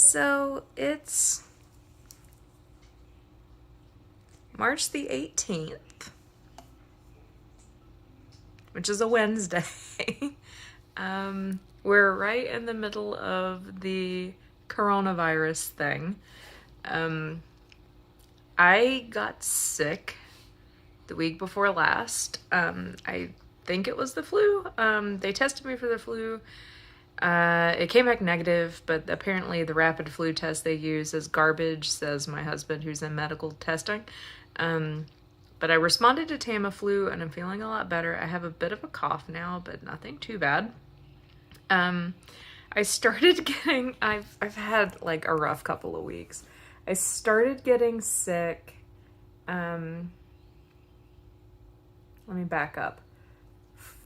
So it's March the 18th, which is a Wednesday. We're right in the middle of the coronavirus thing. I got sick the week before last. I think it was the flu. They tested me for the flu. It came back negative, but apparently the rapid flu test they use is garbage, says my husband, who's in medical testing. But I responded to Tamiflu, and I'm feeling a lot better. I have a bit of a cough now, but nothing too bad. I started getting, I've had like a rough couple of weeks. I started getting sick. Let me back up.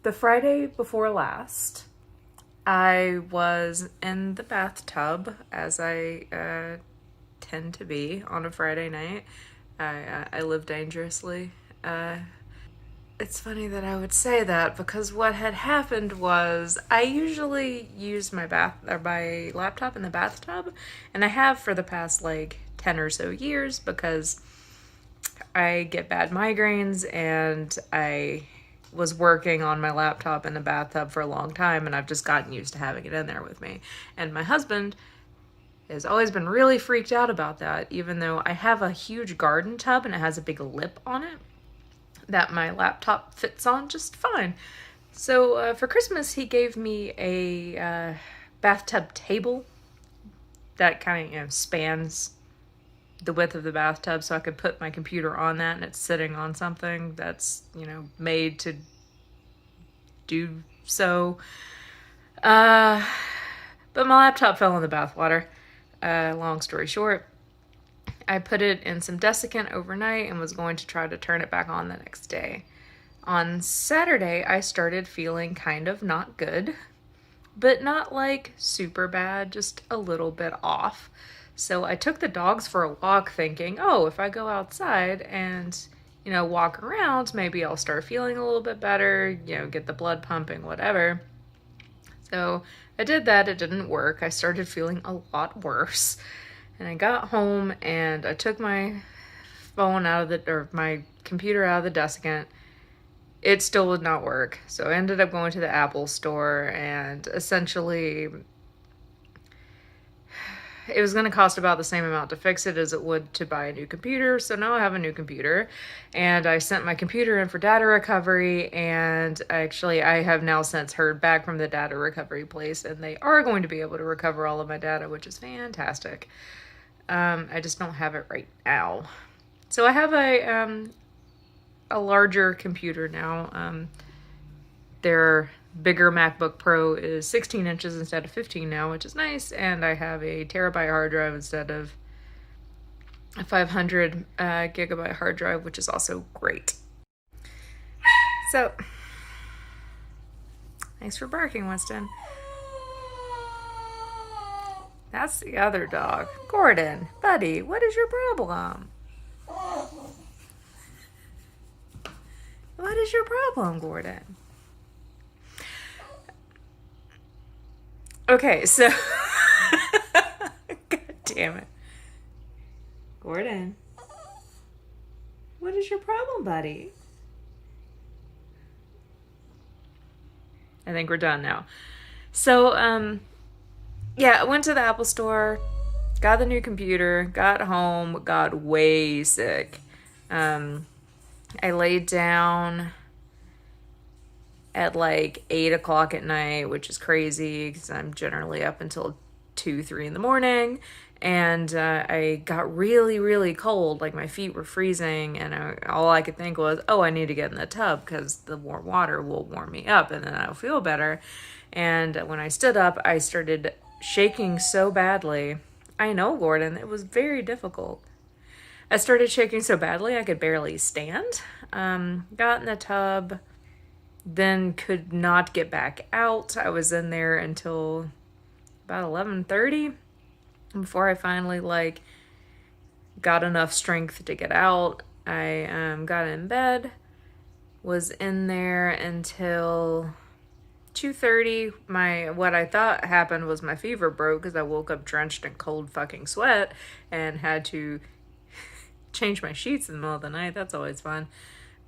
The Friday before last, I was in the bathtub, as I tend to be on a Friday night. I live dangerously. It's funny that I would say that, because what had happened was I usually use my laptop in the bathtub, and I have for the past like 10 or so years, because I get bad migraines, and I was working on my laptop in the bathtub for a long time, and I've just gotten used to having it in there with me. And my husband has always been really freaked out about that, even though I have a huge garden tub and it has a big lip on it that my laptop fits on just fine. So for Christmas, he gave me a bathtub table that kind of, spans the width of the bathtub, so I could put my computer on that, and it's sitting on something that's, made to do so. But my laptop fell in the bathwater. Long story short, I put it in some desiccant overnight and was going to try to turn it back on the next day. On Saturday, I started feeling kind of not good, but not like super bad, just a little bit off. So I took the dogs for a walk thinking, oh, if I go outside and, walk around, maybe I'll start feeling a little bit better, get the blood pumping, whatever. So I did that. It didn't work. I started feeling a lot worse. And I got home and I took my my computer out of the desiccant. It still would not work. So I ended up going to the Apple store, and essentially it was going to cost about the same amount to fix it as it would to buy a new computer. So now I have a new computer, and I sent my computer in for data recovery, and I have now since heard back from the data recovery place, and they are going to be able to recover all of my data, which is fantastic. I just don't have it right now. So I have a larger computer now. Their bigger MacBook Pro is 16 inches instead of 15 now, which is nice. And I have a terabyte hard drive instead of a 500 gigabyte hard drive, which is also great. So, thanks for barking, Winston. That's the other dog. Gordon, buddy, what is your problem? What is your problem, Gordon? Okay, so... God damn it. Gordon. What is your problem, buddy? I think we're done now. So, I went to the Apple store, got the new computer, got home, got way sick. I laid down at like 8 o'clock at night, which is crazy because I'm generally up until 2, 3 in the morning. And I got really, really cold. Like my feet were freezing, and all I could think was, oh, I need to get in the tub because the warm water will warm me up and then I'll feel better. And when I stood up, I started shaking so badly. I know, Gordon, it was very difficult. I started shaking so badly I could barely stand. Got in the tub, then could not get back out. I was in there until about 11:30 before I finally got enough strength to get out. I got in bed, was in there until 2:30, what I thought happened was my fever broke because I woke up drenched in cold fucking sweat and had to change my sheets in the middle of the night. That's always fun.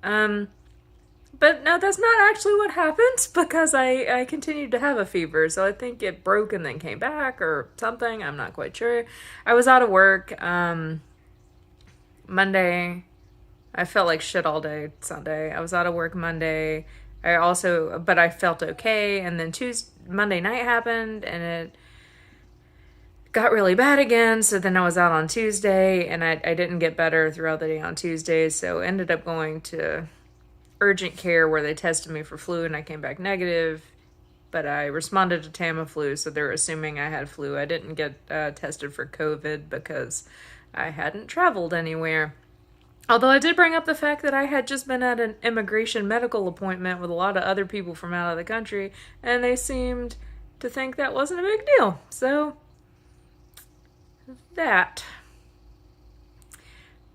But no, that's not actually what happened because I continued to have a fever. So I think it broke and then came back or something. I'm not quite sure. I was out of work Monday. I felt like shit all day Sunday. I was out of work Monday. But I felt okay. And then Monday night happened and it got really bad again. So then I was out on Tuesday and I didn't get better throughout the day on Tuesday. So ended up going to urgent care where they tested me for flu and I came back negative. But I responded to Tamiflu, so they're assuming I had flu. I didn't get tested for COVID because I hadn't traveled anywhere. Although I did bring up the fact that I had just been at an immigration medical appointment with a lot of other people from out of the country, and they seemed to think that wasn't a big deal. So, that.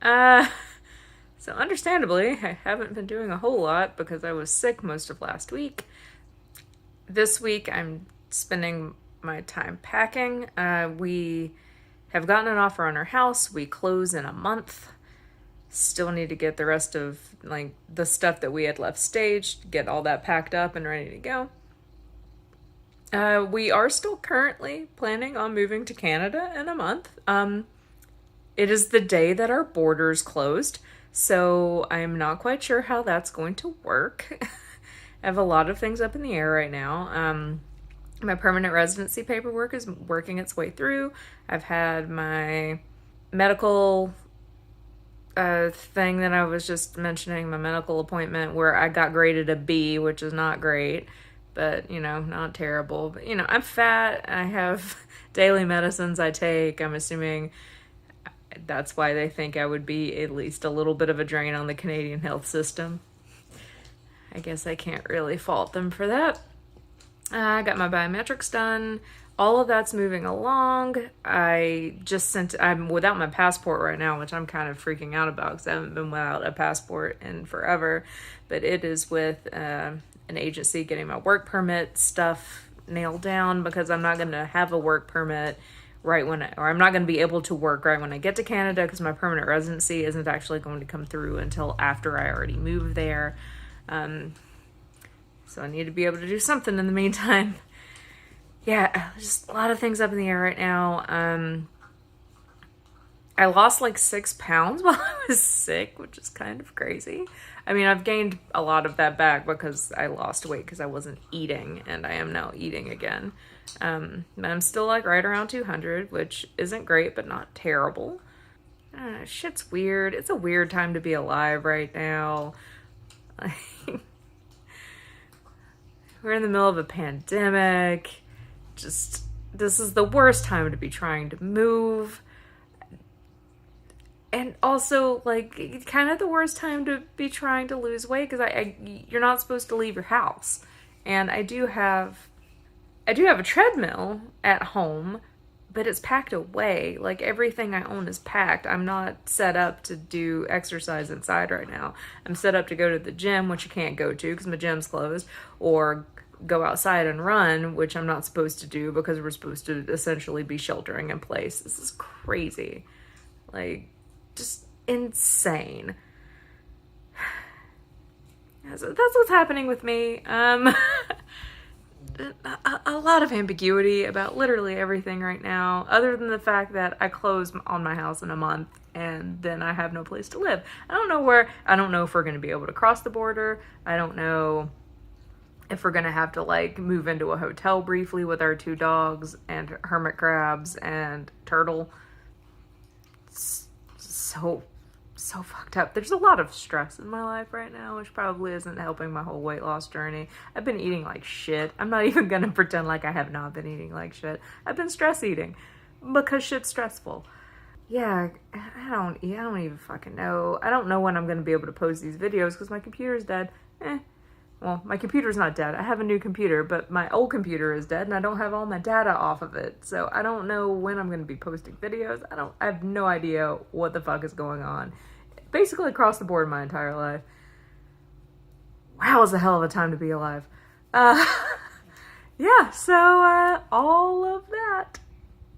So understandably, I haven't been doing a whole lot because I was sick most of last week. This week, I'm spending my time packing. We have gotten an offer on our house. We close in a month. Still need to get the rest of the stuff that we had left staged, get all that packed up and ready to go. We are still currently planning on moving to Canada in a month. It is the day that our borders closed, so I'm not quite sure how that's going to work. I have a lot of things up in the air right now. My permanent residency paperwork is working its way through. I've had my medical thing that I was just mentioning, my medical appointment where I got graded a B, which is not great, but, not terrible. But, I'm fat. I have daily medicines I take. I'm assuming that's why they think I would be at least a little bit of a drain on the Canadian health system. I guess I can't really fault them for that. I got my biometrics done. All of that's moving along. I'm without my passport right now, which I'm kind of freaking out about because I haven't been without a passport in forever. But it is with an agency getting my work permit stuff nailed down because I'm not going to have a work permit I'm not going to be able to work right when I get to Canada because my permanent residency isn't actually going to come through until after I already moved there. So I need to be able to do something in the meantime. Yeah, just a lot of things up in the air right now. I lost 6 pounds while I was sick, which is kind of crazy. I mean, I've gained a lot of that back because I lost weight because I wasn't eating, and I am now eating again. But I'm still right around 200, which isn't great, but not terrible. Shit's weird. It's a weird time to be alive right now. We're in the middle of a pandemic. This is the worst time to be trying to move. And also, kind of the worst time to be trying to lose weight because you're not supposed to leave your house. And I do have a treadmill at home, but it's packed away. Everything I own is packed. I'm not set up to do exercise inside right now. I'm set up to go to the gym, which I can't go to because my gym's closed, or go outside and run, which I'm not supposed to do because we're supposed to essentially be sheltering in place. This is crazy. Just insane. So that's what's happening with me. A lot of ambiguity about literally everything right now, other than the fact that I close on my house in a month and then I have no place to live. I don't know if we're going to be able to cross the border. I don't know if we're going to have to move into a hotel briefly with our 2 dogs and hermit crabs and turtle. It's so fucked up. There's a lot of stress in my life right now, which probably isn't helping my whole weight loss journey. I've been eating like shit. I'm not even gonna pretend like I have not been eating like shit. I've been stress eating because shit's stressful. Yeah, I don't even fucking know. I don't know when I'm gonna be able to post these videos because my computer's dead. Well, my computer's not dead. I have a new computer, but my old computer is dead and I don't have all my data off of it. So I don't know when I'm going to be posting videos. I have no idea what the fuck is going on. Basically across the board my entire life. Wow, it's a hell of a time to be alive. yeah, so all of that.